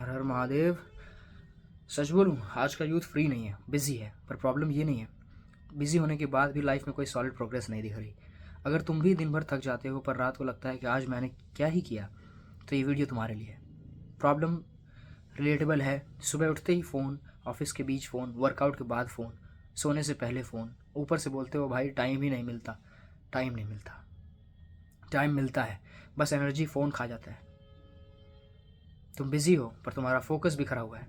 हर हर महादेव। सच बोलूं, आज का यूथ फ्री नहीं है, बिजी है। पर प्रॉब्लम ये नहीं है, बिजी होने के बाद भी लाइफ में कोई सॉलिड प्रोग्रेस नहीं दिख रही। अगर तुम भी दिन भर थक जाते हो पर रात को लगता है कि आज मैंने क्या ही किया, तो ये वीडियो तुम्हारे लिए है। प्रॉब्लम रिलेटेबल है। सुबह उठते ही फ़ोन, ऑफिस के बीच फ़ोन, वर्कआउट के बाद फ़ोन, सोने से पहले फ़ोन, ऊपर से बोलते हो भाई टाइम ही नहीं मिलता। टाइम नहीं मिलता, टाइम मिलता है, बस एनर्जी फ़ोन खा जाता है। तुम बिज़ी हो पर तुम्हारा फोकस बिखरा हुआ है।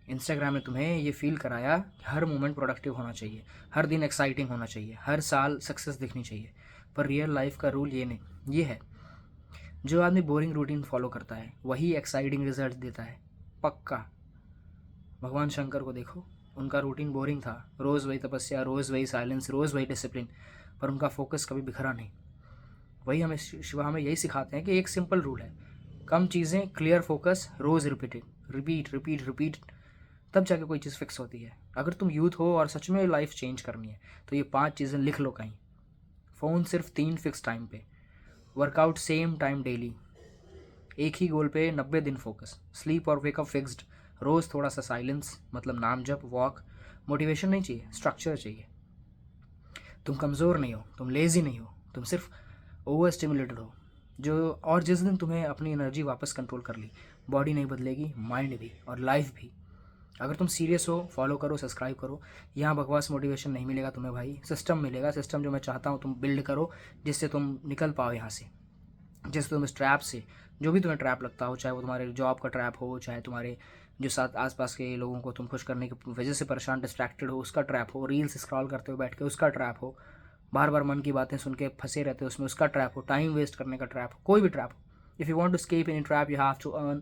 इंस्टाग्राम ने तुम्हें ये फील कराया कि हर मोमेंट प्रोडक्टिव होना चाहिए, हर दिन एक्साइटिंग होना चाहिए, हर साल सक्सेस दिखनी चाहिए। पर रियल लाइफ का रूल ये नहीं, ये है, जो आदमी बोरिंग रूटीन फॉलो करता है वही एक्साइटिंग रिजल्ट देता है, पक्का। भगवान शंकर को देखो, उनका रूटीन बोरिंग था, रोज़ वही तपस्या, रोज़ वही साइलेंस, रोज़ वही डिसिप्लिन, पर उनका फोकस कभी बिखरा नहीं। वही हमें शिवा हमें यही सिखाते हैं कि एक सिंपल रूल है, कम चीज़ें, क्लियर फोकस, रोज़ रिपीटेड, रिपीट रिपीट रिपीट, तब जाके कोई चीज़ फिक्स होती है। अगर तुम यूथ हो और सच में लाइफ चेंज करनी है तो ये 5 चीज़ें लिख लो कहीं। फ़ोन सिर्फ 3 फिक्स टाइम पे, वर्कआउट सेम टाइम डेली, एक ही गोल पे 90 दिन फोकस, स्लीप और वेकअप फिक्स्ड, रोज़ थोड़ा सा साइलेंस, मतलब नाम जप, वॉक। मोटिवेशन नहीं चाहिए, स्ट्रक्चर चाहिए। तुम कमज़ोर नहीं हो, तुम लेज़ी नहीं हो, तुम सिर्फ ओवर स्टिमुलेटेड हो। जो और जिस दिन तुम्हें अपनी एनर्जी वापस कंट्रोल कर ली, बॉडी नहीं बदलेगी, माइंड भी और लाइफ भी। अगर तुम सीरियस हो, फॉलो करो, सब्सक्राइब करो। यहाँ बकवास मोटिवेशन नहीं मिलेगा तुम्हें भाई, सिस्टम मिलेगा। सिस्टम जो मैं चाहता हूँ तुम बिल्ड करो, जिससे तुम निकल पाओ यहाँ से, जिससे तुम इस ट्रैप से, जो भी तुम्हें ट्रैप लगता हो, चाहे वो तुम्हारे जॉब का ट्रैप हो, चाहे तुम्हारे जो साथ आसपास के लोगों को तुम खुश करने की वजह से परेशान डिस्ट्रैक्टेड हो उसका ट्रैप हो, रील्स स्क्रॉल करते हो बैठ के उसका ट्रैप हो, बार बार मन की बातें सुन के फंसे रहते हो उसमें, उसका ट्रैप हो, टाइम वेस्ट करने का ट्रैप हो, कोई भी ट्रैप हो। If you want to escape in trap, you have to earn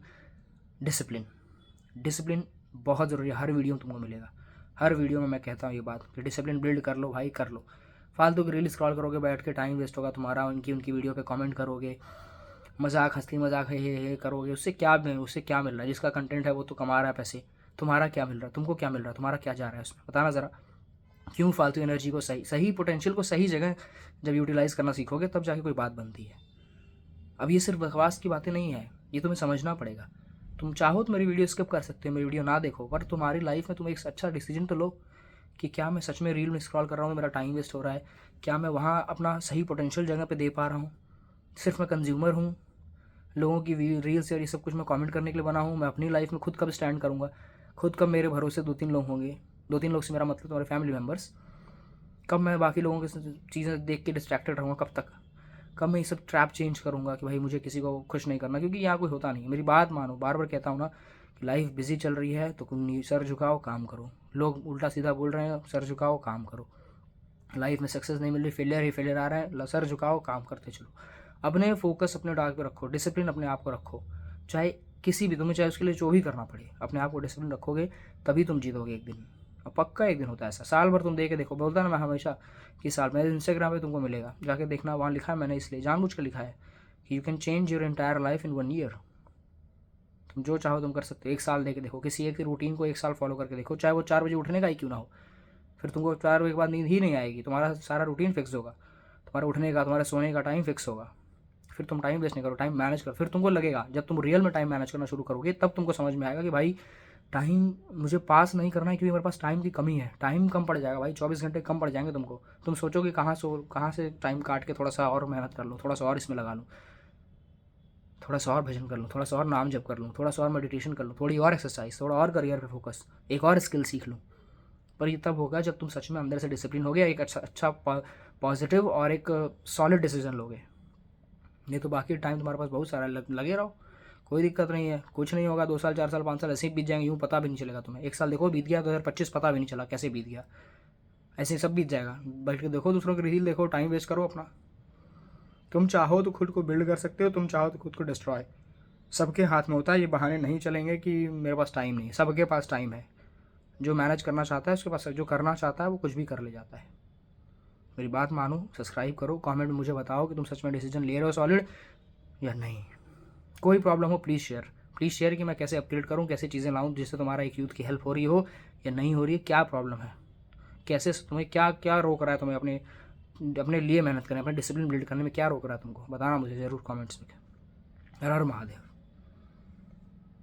discipline. Discipline बहुत ज़रूरी है, हर वीडियो में तुमको मिलेगा। हर वीडियो में मैं कहता हूँ ये बात कि डिसिप्लिन बिल्ड कर लो भाई, कर लो। फालतू की रील स्क्रॉल करोगे बैठ के, टाइम वेस्ट होगा तुम्हारा, उनकी उनकी वीडियो पे कमेंट करोगे, मजाक, हंसी मजाक है ये करोगे, उससे क्या मिल रहा है? जिसका कंटेंट है वो तो कमा रहा है पैसे, तुम्हारा क्या मिल रहा है? तुमको क्या मिल रहा है? तुम्हारा क्या जा रहा है उसमें? बताना ज़रा। क्यों फालतू एनर्जी को सही सही पोटेंशियल को सही जगह जब यूटिलाइज़ करना सीखोगे तब जाके कोई बात बनती है। अब ये सिर्फ बकवास की बातें नहीं है, ये तुम्हें समझना पड़ेगा। तुम चाहो तो मेरी वीडियो स्किप कर सकते हो, मेरी वीडियो ना देखो, पर तुम्हारी लाइफ में तुम एक अच्छा डिसीजन तो लो कि क्या मैं सच में रील में स्क्रॉल कर रहा हूँ, मेरा टाइम वेस्ट हो रहा है, क्या मैं वहाँ अपना सही पोटेंशियल जगह पे दे पा रहा हूँ? सिर्फ मैं कंज्यूमर हूँ, लोगों की रील्स और ये सब कुछ मैं कमेंट करने के लिए बना हूँ? मैं अपनी लाइफ में खुद कब स्टैंड करूँगा? खुद कब मेरे भरोसे 2-3 लोग होंगे? 2-3 लोग से मेरा मतलब तुम्हारे फैमिली मेम्बर्स। कब मैं बाकी लोगों की चीज़ें देख के डिस्ट्रैक्टेड रहूँगा? कब तक? कब मैं ये सब ट्रैप चेंज करूँगा कि भाई मुझे किसी को खुश नहीं करना? क्योंकि यहाँ कोई होता नहीं है। मेरी बात मानो, बार बार कहता हूँ ना कि लाइफ बिजी चल रही है तो तुम सर झुकाओ, काम करो। लोग उल्टा सीधा बोल रहे हैं, सर झुकाओ, काम करो। लाइफ में सक्सेस नहीं मिल रही, फेलियर ही फेलियर आ रहा है, सर झुकाओ, काम करते चलो। अपने फोकस अपने डार्क पे रखो, डिसिप्लिन अपने आप को रखो। चाहे किसी भी, तुम्हें चाहे उसके लिए जो भी करना पड़े, अपने आप को डिसिप्लिन रखोगे तभी तुम जीतोगे एक दिन। और पक्का एक दिन होता है ऐसा। साल भर तुम दे के देखो, बोलता ना मैं हमेशा कि साल, मेरे इंस्टाग्राम पे तुमको मिलेगा, जाके देखना, वहाँ लिखा है, मैंने इसलिए जानबूझ कर लिखा है कि you can change your entire life in 1 year. तुम जो चाहो तुम कर सकते हो। एक साल दे के देखो, किसी एक रूटीन को एक साल फॉलो करके देखो, चाहे वो 4 बजे उठने का ही क्यों ना हो। फिर तुमको 4 बजे के बाद नींद ही नहीं आएगी, तुम्हारा सारा रूटीन फिक्स होगा, तुम्हारा उठने का, तुम्हारे सोने का टाइम फिक्स होगा। फिर तुम टाइम वेस्ट नहीं करो, टाइम मैनेज करो। फिर तुमको लगेगा, जब तुम रियल में टाइम मैनेज करना शुरू करोगे तब तुमको समझ में आएगा कि भाई टाइम मुझे पास नहीं करना है क्योंकि मेरे पास टाइम की कमी है। टाइम कम पड़ जाएगा भाई, 24 घंटे कम पड़ जाएंगे तुमको। तुम सोचोगे कहाँ से टाइम काट के थोड़ा सा और मेहनत कर लूँ, थोड़ा सा और इसमें लगा लूँ, थोड़ा सा और भजन कर लूँ, थोड़ा सा और नाम जप कर लूँ, थोड़ा सा और मेडिटेशन कर लूँ, थोड़ी और एक्सरसाइज, थोड़ा और करियर पे फोकस, एक और स्किल सीख लूँ। पर ये तब होगा जब तुम सच में अंदर से डिसिप्लिन हो गया, एक अच्छा पॉजिटिव और एक सॉलिड डिसीजन लोगे। नहीं तो बाकी टाइम तुम्हारे पास बहुत सारा लगे रहो, कोई दिक्कत नहीं है, कुछ नहीं होगा। 2 साल, 4 साल, 5 साल ऐसे ही बीत जाएंगे, यूँ पता भी नहीं चलेगा तुम्हें। 1 साल देखो बीत गया, 2025 पता भी नहीं चला कैसे बीत गया। ऐसे ही सब बीत जाएगा। बैठ के देखो, दूसरों की रील देखो, टाइम वेस्ट करो अपना। तुम चाहो तो खुद को बिल्ड कर सकते हो, तुम चाहो तो खुद को डिस्ट्रॉय। सबके हाथ में होता है, ये बहाने नहीं चलेंगे कि मेरे पास टाइम नहीं है। सबके पास टाइम है, जो मैनेज करना चाहता है उसके पास, जो करना चाहता है वो कुछ भी कर ले जाता है। मेरी बात मानो, सब्सक्राइब करो, कमेंट में मुझे बताओ कि तुम सच में डिसीजन ले रहे हो सॉलिड या नहीं। कोई प्रॉब्लम हो प्लीज़ शेयर कि मैं कैसे अपग्रेड करूँ, कैसे चीज़ें लाऊँ जिससे तुम्हारा एक यूथ की हेल्प हो रही हो या नहीं हो रही है, क्या प्रॉब्लम है, कैसे तुम्हें क्या क्या रोक रहा है तुम्हें अपने अपने लिए मेहनत करने, अपने डिसिप्लिन बिल्ड करने में क्या रोक रहा है तुमको, बताना मुझे ज़रूर कमेंट्स में। हर हर महादेव।